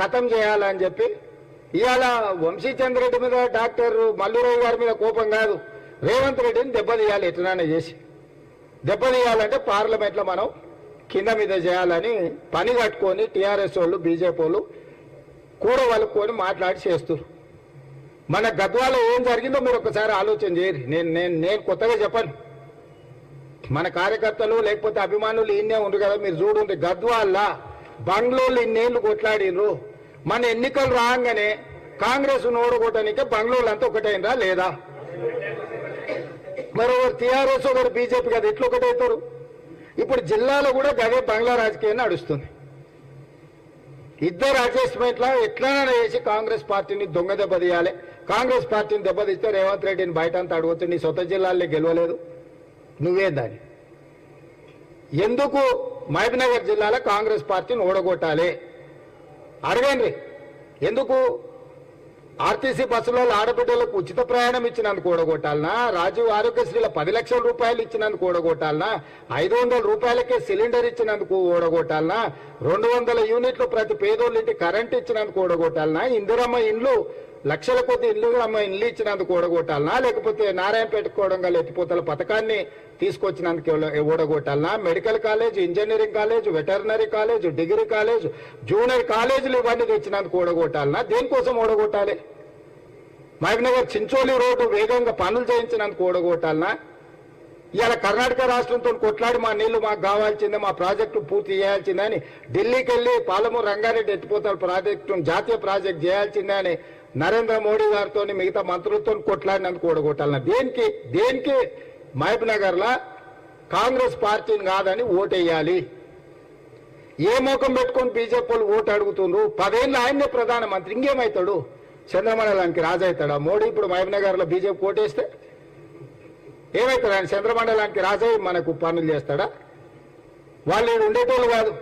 ఖతం చేయాలని చెప్పి ఇవాళ వంశీచంద్ర రెడ్డి మీద డాక్టర్ మల్లురావు గారి మీద కోపం కాదు, రేవంత్ రెడ్డిని దెబ్బతీయాలి, ఎట్లనైనా చేసి దెబ్బతీయాలంటే పార్లమెంట్లో మనం కింద మీద చేయాలని పని కట్టుకొని టీఆర్ఎస్ వాళ్ళు బీజేపీ వాళ్ళు కూడ వలుకొని మాట్లాడి చేస్తారు. మన గద్వాలో ఏం జరిగిందో మీరు ఒకసారి ఆలోచన చేయరు. నేను కొత్తగా చెప్పను, మన కార్యకర్తలు లేకపోతే అభిమానులు ఇన్నే ఉండరు కదా, మీరు చూడండి. గద్వాల బంగ్లోళ్ళు ఇన్నేళ్ళు కొట్లాడినరు. మన ఎన్నికలు రాగానే కాంగ్రెస్ ఓడగొట్టడానికే బంగ్లోళ్ళు అంతా ఒకటైనరా లేదా? మరి ఒకరు టీఆర్ఎస్ ఒకరు బీజేపీ కదా, ఎట్లా ఒకటవుతారు? ఇప్పుడు జిల్లాలో కూడా గదే బంగ్లా రాజకీయం నడుస్తుంది. ఇద్దరు అడ్జస్ట్మెంట్లా ఎట్లైనా చేసి కాంగ్రెస్ పార్టీని దొంగ దెబ్బతీయాలి. కాంగ్రెస్ పార్టీని దెబ్బతీస్తే రేవంత్ రెడ్డిని బయట అంతా అడగొచ్చు, నీ సొంత జిల్లాల్లో గెలవలేదు, నువ్వే దాన్ని ఎందుకు మహబూబ్నగర్ జిల్లాలో కాంగ్రెస్ పార్టీని ఓడగొట్టాలి అడగండి. ఎందుకు ఆర్టీసీ బస్సులలో ఆడబిడ్డలకు ఉచిత ప్రయాణం ఇచ్చినందుకు ఓడగొట్టాలనా? రాజీవ్ ఆరోగ్యశ్రీల 10 లక్షల రూపాయలు ఇచ్చినందుకు ఓడగొట్టాలనా? 500 రూపాయలకే సిలిండర్ ఇచ్చినందుకు ఓడగొట్టాలనా? 200 యూనిట్లు ప్రతి పేదోళ్ళ ఇంటి కరెంట్ ఇచ్చినందుకు ఓడగొట్టాలనా? ఇందిరమ్మ ఇండ్లు లక్షల కొద్ది ఇండ్లు ఇచ్చినందుకు ఓడగొట్టాలనా? లేకపోతే నారాయణపేట కోడంగల్ ఎత్తిపోతల పథకాన్ని తీసుకొచ్చినందుకు ఓడగొట్టాలనా? Medical college, engineering college, veterinary college, degree college, junior కాలేజీలు ఇవన్నీ తెచ్చినందుకు ఓడగొట్టాలనా? దేనికోసం ఓడగొట్టాలి? మహబూబ్నగర్ చించోలి రోడ్డు వేగంగా పనులు చేయించినందుకు ఓడగొట్టాలనా? ఇవాళ కర్ణాటక రాష్ట్రంతో కొట్లాడి మా నీళ్లు మాకు కావాల్సిందే, మా ప్రాజెక్టు పూర్తి చేయాల్సిందే అని ఢిల్లీకి వెళ్ళి పాలమూరు రంగారెడ్డి ఎత్తిపోతల ప్రాజెక్టు జాతీయ ప్రాజెక్ట్ చేయాల్సిందే అని నరేంద్ర మోడీ గారితో మిగతా మంత్రులతో కొట్లాడినందుకు ఓడగొట్టాలన్నా? దేనికి మహబూబ్నగర్ లా కాంగ్రెస్ పార్టీని కాదని ఓటేయాలి? ఏ మోకం పెట్టుకొని బీజేపీ వాళ్ళు ఓటు అడుగుతుండ్రు? 10 ఏళ్ళు ఆయన్నే ప్రధానమంత్రి, ఇంకేమవుతాడు? చంద్రమండలానికి రాజవుతాడా మోడీ? ఇప్పుడు మహబూబ్నగర్ లో బీజేపీ ఓటేస్తే ఏమవుతాడు? ఆయన చంద్రమండలానికి రాజయ్య మనకు పనులు చేస్తాడా? వాళ్ళు ఉండేటోళ్ళు కాదు,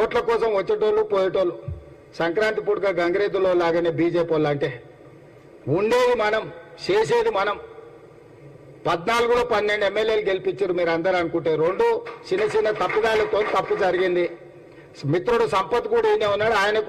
ఓట్ల కోసం వచ్చేటోళ్ళు పోయేటోళ్ళు. సంక్రాంతి పూటగా గంగరేతులో లాగానే బీజేపీ వాళ్ళు అంటే ఉండేది మనం, చేసేది మనం. 14లో 12 ఎమ్మెల్యేలు గెలిపించారు మీరు అందరూ అనుకుంటే. 2 చిన్న చిన్న తప్పుదాలతో తప్పు జరిగింది. మిత్రుడు సంపత్ కూడా ఈయన ఉన్నాడు, ఆయన